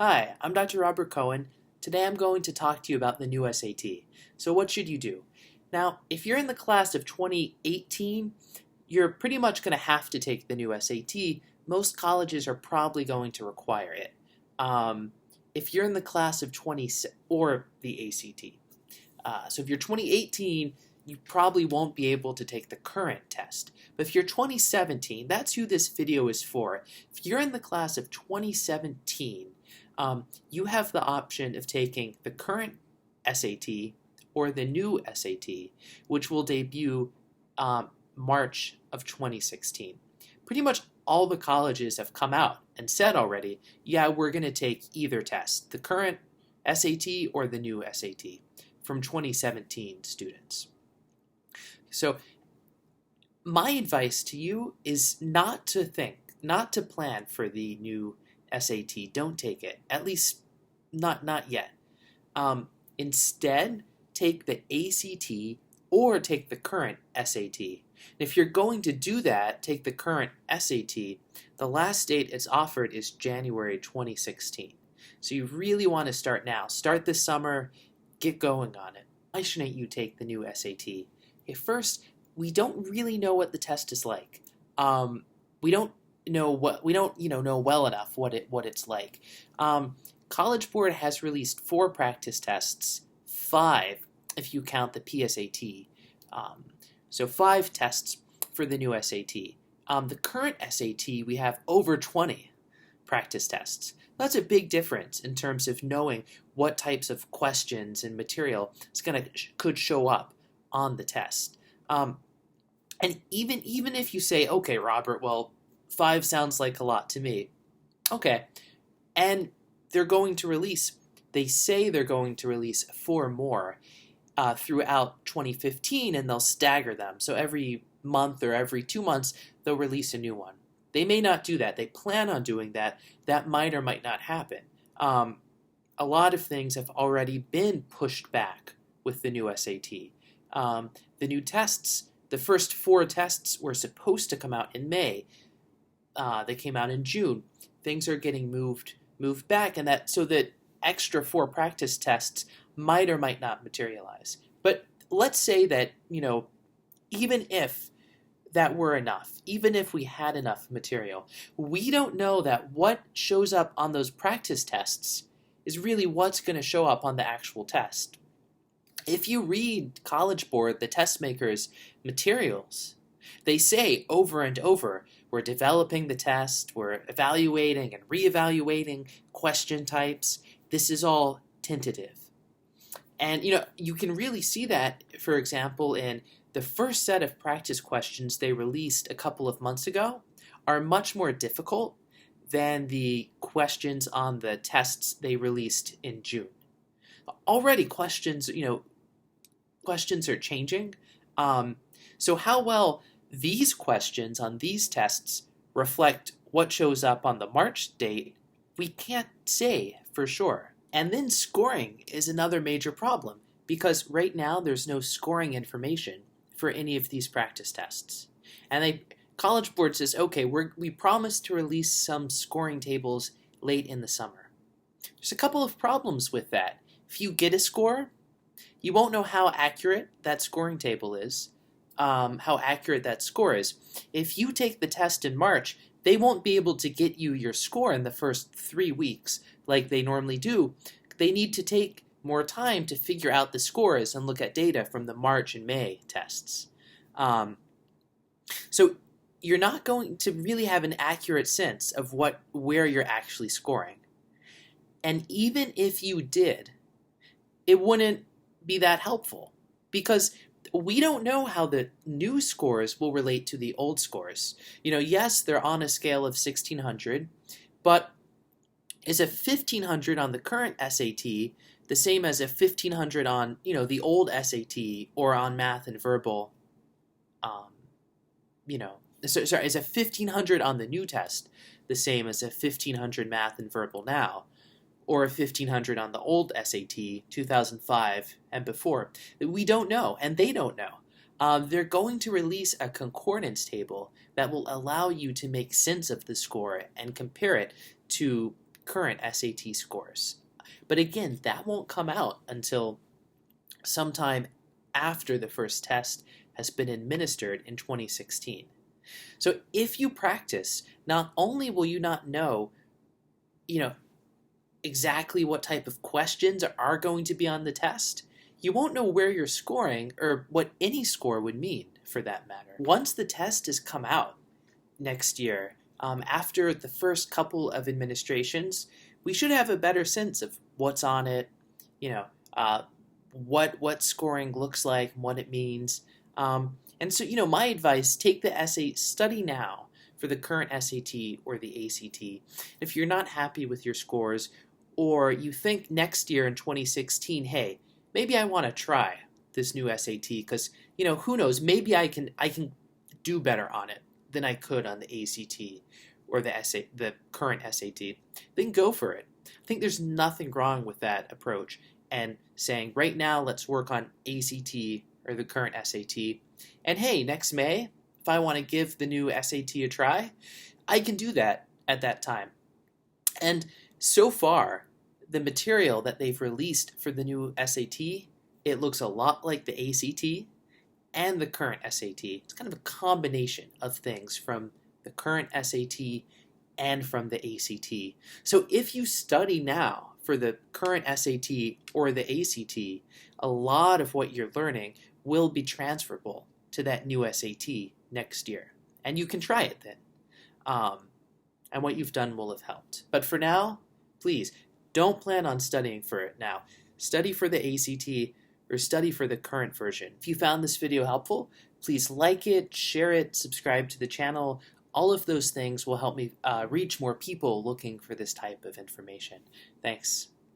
Hi, I'm Dr. Robert Cohen. Today I'm going to talk to you about the new SAT. So what should you do? Now, if you're in the class of 2018, you're pretty much going to have to take the new SAT. Most colleges are probably going to require it. If you're in the class of 20 or the ACT. So if you're 2018, you probably won't be able to take the current test. But if you're 2017, that's who this video is for. If you're in the class of 2017, you have the option of taking the current SAT or the new SAT, which will debut March of 2016. Pretty much all the colleges have come out and said already, yeah, we're going to take either test, the current SAT or the new SAT, from 2017 students. So my advice to you is not to plan for the new SAT. Don't take it, at least not yet. Instead, take the ACT or take the current SAT. If you're going to do that, take the current SAT, the last date it's offered is January 2016. So you really want to start now. Start this summer, get going on it. Why shouldn't you take the new SAT? Okay, first, we don't really know what the test is like. We don't know well enough what it's like. College Board has released 4 practice tests, 5 if you count the PSAT. So 5 tests for the new SAT. The current SAT, we have over 20 practice tests. That's a big difference in terms of knowing what types of questions and material could show up on the test. And even if you say, okay, Robert, well, 5 sounds like a lot to me. Okay, and they say they're going to release 4 more throughout 2015, and they'll stagger them. So every month or every 2 months, they'll release a new one. They may not do that. They plan on doing that. That might or might not happen. A lot of things have already been pushed back with the new SAT. The new tests, the first 4 tests were supposed to come out in May. They came out in June. Things are getting moved back, and so that extra 4 practice tests might or might not materialize. But let's say that, even if that were enough, even if we had enough material, we don't know that what shows up on those practice tests is really what's going to show up on the actual test. If you read College Board, the test makers' materials, they say over and over, we're developing the test, we're evaluating and reevaluating question types. This is all tentative. And, you can really see that, for example, in the first set of practice questions they released a couple of months ago are much more difficult than the questions on the tests they released in June. Already questions are changing. So how well these questions on these tests reflect what shows up on the March date, we can't say for sure. And then scoring is another major problem, because right now there's no scoring information for any of these practice tests. And College Board says, okay, we promise to release some scoring tables late in the summer. There's a couple of problems with that. If you get a score, you won't know how accurate that scoring table is, how accurate that score is. If you take the test in March, they won't be able to get you your score in the first 3 weeks like they normally do. They need to take more time to figure out the scores and look at data from the March and May tests. So you're not going to really have an accurate sense of where you're actually scoring. And even if you did, it wouldn't be that helpful, because we don't know how the new scores will relate to the old scores. Yes, they're on a scale of 1600, but is a 1500 on the current SAT the same as a 1500 on, the old SAT or on math and verbal? Is a 1500 on the new test the same as a 1500 math and verbal now? Or a 1500 on the old SAT, 2005 and before? We don't know, and they don't know. They're going to release a concordance table that will allow you to make sense of the score and compare it to current SAT scores. But again, that won't come out until sometime after the first test has been administered in 2016. So if you practice, not only will you not know, exactly what type of questions are going to be on the test, you won't know where you're scoring or what any score would mean for that matter. Once the test has come out next year, after the first couple of administrations, we should have a better sense of what's on it, what scoring looks like, what it means. And so, my advice, take the essay, study now for the current SAT or the ACT. If you're not happy with your scores, or you think next year in 2016, hey, maybe I want to try this new SAT because, who knows, maybe I can do better on it than I could on the ACT or the current SAT, then go for it. I think there's nothing wrong with that approach and saying, right now, let's work on ACT or the current SAT. And hey, next May, if I want to give the new SAT a try, I can do that at that time. And so far, the material that they've released for the new SAT, it looks a lot like the ACT and the current SAT. It's kind of a combination of things from the current SAT and from the ACT. So if you study now for the current SAT or the ACT, a lot of what you're learning will be transferable to that new SAT next year. And you can try it then. And what you've done will have helped. But for now, please, don't plan on studying for it now. Study for the ACT or study for the current version. If you found this video helpful, please like it, share it, subscribe to the channel. All of those things will help me reach more people looking for this type of information. Thanks.